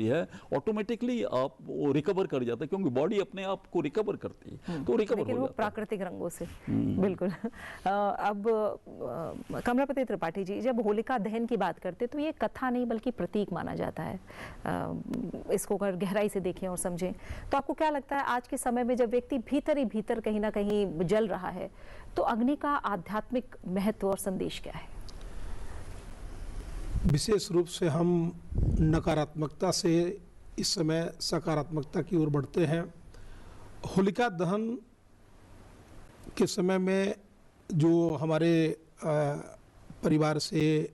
है, ऑटोमेटिकली आप वो रिकवर कर जाता है, क्योंकि बॉडी अपने आप को रिकवर करती है, तो रिकवर हो लेकिन वो जाता है। प्राकृतिक रंगों से। बिल्कुल। अब कमलापति त्रिपाठी जी, जब होलिका दहन की बात करते तो ये कथा नहीं बल्कि प्रतीक माना जाता है। इसको अगर गहराई से देखें और समझें तो आपको क्या लगता है आज के समय में जब व्यक्ति भीतर ही भीतर कहीं ना कहीं जल रहा है, तो अग्नि का आध्यात्मिक महत्व और संदेश क्या है? विशेष रूप से हम नकारात्मकता से इस समय सकारात्मकता की ओर बढ़ते हैं। होलिका दहन के समय में जो हमारे परिवार से,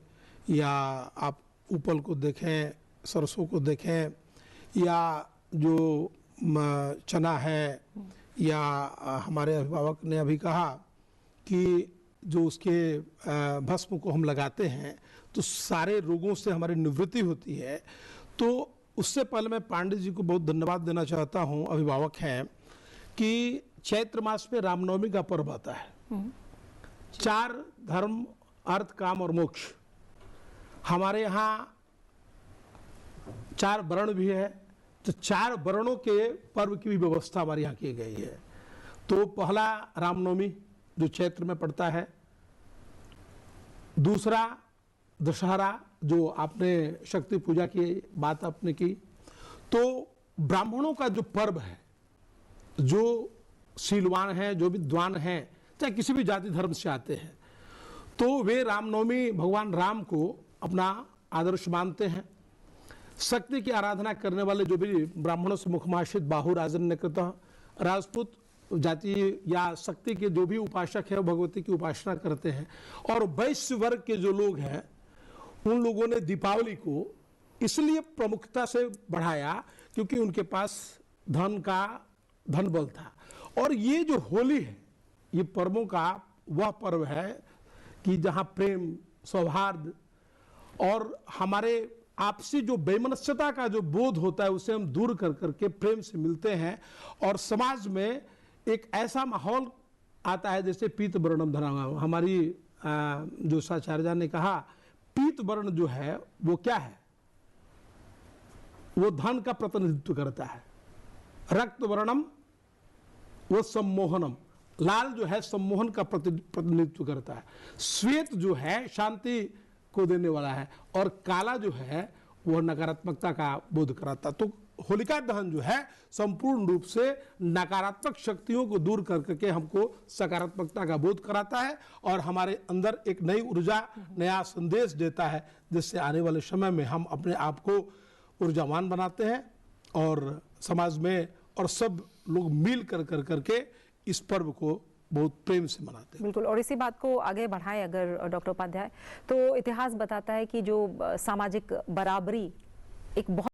या आप उपल को देखें, सरसों को देखें, या जो चना है, या हमारे अभिभावक ने अभी कहा कि जो उसके भस्म को हम लगाते हैं तो सारे रोगों से हमारी निवृत्ति होती है। तो उससे पहले मैं पांडे जी को बहुत धन्यवाद देना चाहता हूं, अभिभावक हैं, कि चैत्र मास में रामनवमी का पर्व आता है। 4 धर्म, अर्थ, काम और मोक्ष। हमारे यहाँ 4 वर्ण भी है, तो 4 वर्णों के पर्व की भी व्यवस्था हमारे यहाँ की गई है। तो पहला रामनवमी जो चैत्र में पड़ता है, दूसरा दशहरा जो आपने शक्ति पूजा की बात आपने की, तो ब्राह्मणों का जो पर्व है, जो शीलवान हैं, जो विद्वान हैं, चाहे किसी भी जाति धर्म से आते हैं, तो वे रामनवमी भगवान राम को अपना आदर्श मानते हैं। शक्ति की आराधना करने वाले जो भी ब्राह्मणों से मुखमाशित बाहु राजन्यकृत राजपूत जाति या शक्ति के जो भी उपासक है, भगवती की उपासना करते हैं। और वैश्य वर्ग के जो लोग हैं, उन लोगों ने दीपावली को इसलिए प्रमुखता से बढ़ाया क्योंकि उनके पास धन बल था। और ये जो होली है, ये पर्वों का वह पर्व है कि जहाँ प्रेम, सौहार्द और हमारे आपसी जो वैमनस्यता का जो बोध होता है उसे हम दूर कर करके प्रेम से मिलते हैं। और समाज में एक ऐसा माहौल आता है जैसे पीत वर्णम धरा। हमारी जो साचार्य ने कहा, पीत वर्ण जो है वो क्या है? वो धन का प्रतिनिधित्व करता है। रक्त वर्णम वो सम्मोहनम, लाल जो है सम्मोहन का प्रतिनिधित्व करता है। श्वेत जो है शांति को देने वाला है, और काला जो है वह नकारात्मकता का बोध कराता है। तो होलिका दहन जो है संपूर्ण रूप से नकारात्मक शक्तियों को दूर करके हमको सकारात्मकता का बोध कराता है और हमारे अंदर एक नई ऊर्जा, नया संदेश देता है, जिससे आने वाले समय में हम अपने आप को ऊर्जावान बनाते हैं और समाज में और सब लोग मिल कर करके इस पर्व को बहुत प्रेम से मनाते हैं। बिल्कुल। और इसी बात को आगे बढ़ाएं अगर डॉक्टर उपाध्याय, तो इतिहास बताता है कि जो सामाजिक बराबरी एक बहुत